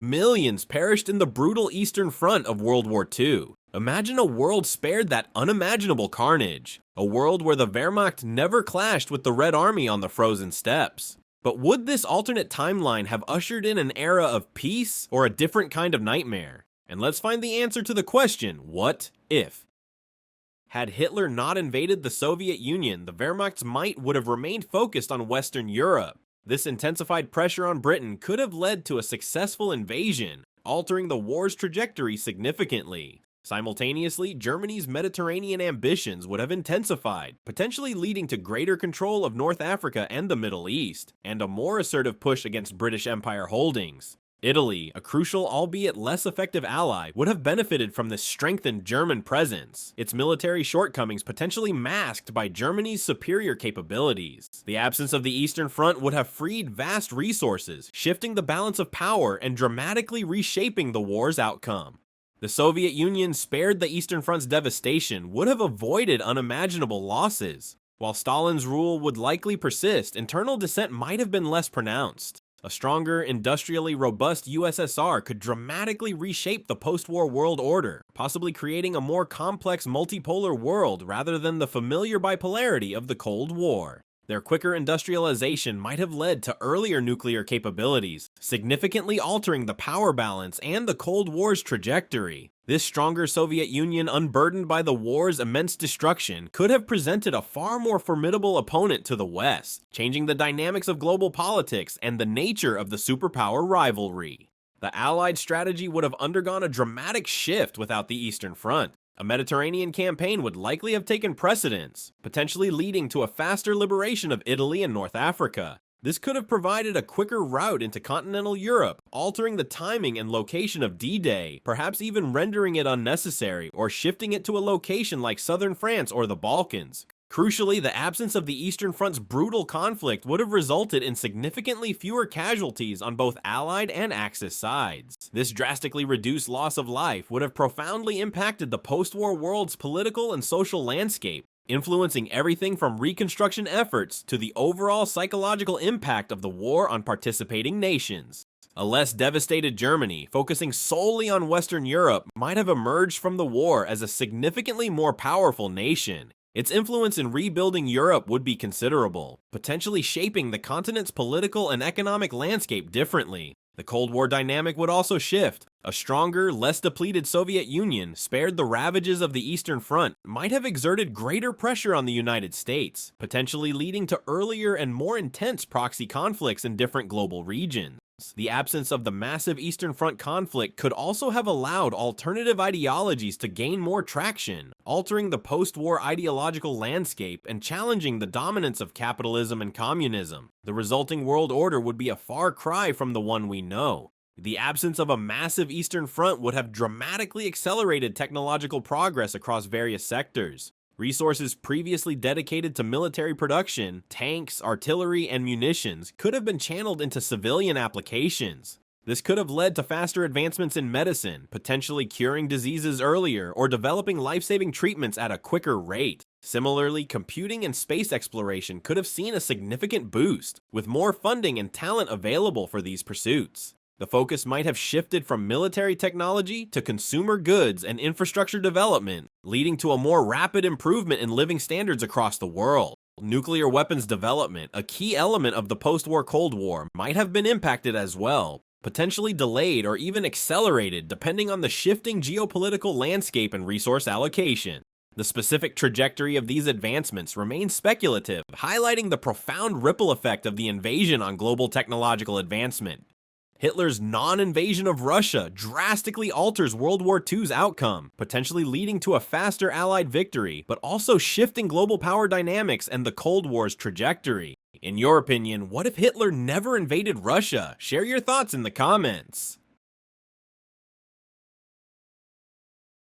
Millions perished in the brutal Eastern Front of World War II. Imagine a world spared that unimaginable carnage. A world where the Wehrmacht never clashed with the Red Army on the frozen steppes. But would this alternate timeline have ushered in an era of peace or a different kind of nightmare? And let's find the answer to the question, what if? Had Hitler not invaded the Soviet Union, the Wehrmacht's might would have remained focused on Western Europe. This intensified pressure on Britain could have led to a successful invasion, altering the war's trajectory significantly. Simultaneously, Germany's Mediterranean ambitions would have intensified, potentially leading to greater control of North Africa and the Middle East, and a more assertive push against British Empire holdings. Italy, a crucial albeit less effective ally, would have benefited from this strengthened German presence, its military shortcomings potentially masked by Germany's superior capabilities. The absence of the Eastern Front would have freed vast resources, shifting the balance of power and dramatically reshaping the war's outcome. The Soviet Union, spared the Eastern Front's devastation, would have avoided unimaginable losses. While Stalin's rule would likely persist, internal dissent might have been less pronounced. A stronger, industrially robust USSR could dramatically reshape the post-war world order, possibly creating a more complex multipolar world rather than the familiar bipolarity of the Cold War. Their quicker industrialization might have led to earlier nuclear capabilities, significantly altering the power balance and the Cold War's trajectory. This stronger Soviet Union, unburdened by the war's immense destruction, could have presented a far more formidable opponent to the West, changing the dynamics of global politics and the nature of the superpower rivalry. The Allied strategy would have undergone a dramatic shift without the Eastern Front. A Mediterranean campaign would likely have taken precedence, potentially leading to a faster liberation of Italy and North Africa. This could have provided a quicker route into continental Europe, altering the timing and location of D-Day, perhaps even rendering it unnecessary or shifting it to a location like southern France or the Balkans. Crucially, the absence of the Eastern Front's brutal conflict would have resulted in significantly fewer casualties on both Allied and Axis sides. This drastically reduced loss of life would have profoundly impacted the post-war world's political and social landscape, influencing everything from reconstruction efforts to the overall psychological impact of the war on participating nations. A less devastated Germany, focusing solely on Western Europe, might have emerged from the war as a significantly more powerful nation. Its influence in rebuilding Europe would be considerable, potentially shaping the continent's political and economic landscape differently. The Cold War dynamic would also shift. A stronger, less depleted Soviet Union, spared the ravages of the Eastern Front, might have exerted greater pressure on the United States, potentially leading to earlier and more intense proxy conflicts in different global regions. The absence of the massive Eastern Front conflict could also have allowed alternative ideologies to gain more traction, altering the post-war ideological landscape and challenging the dominance of capitalism and communism. The resulting world order would be a far cry from the one we know. The absence of a massive Eastern Front would have dramatically accelerated technological progress across various sectors. Resources previously dedicated to military production, tanks, artillery, and munitions, could have been channeled into civilian applications. This could have led to faster advancements in medicine, potentially curing diseases earlier or developing life-saving treatments at a quicker rate. Similarly, computing and space exploration could have seen a significant boost, with more funding and talent available for these pursuits. The focus might have shifted from military technology to consumer goods and infrastructure development, leading to a more rapid improvement in living standards across the world. Nuclear weapons development, a key element of the post-war Cold War, might have been impacted as well, potentially delayed or even accelerated depending on the shifting geopolitical landscape and resource allocation. The specific trajectory of these advancements remains speculative, highlighting the profound ripple effect of the invasion on global technological advancement. Hitler's non-invasion of Russia drastically alters World War II's outcome, potentially leading to a faster Allied victory, but also shifting global power dynamics and the Cold War's trajectory. In your opinion, what if Hitler never invaded Russia? Share your thoughts in the comments.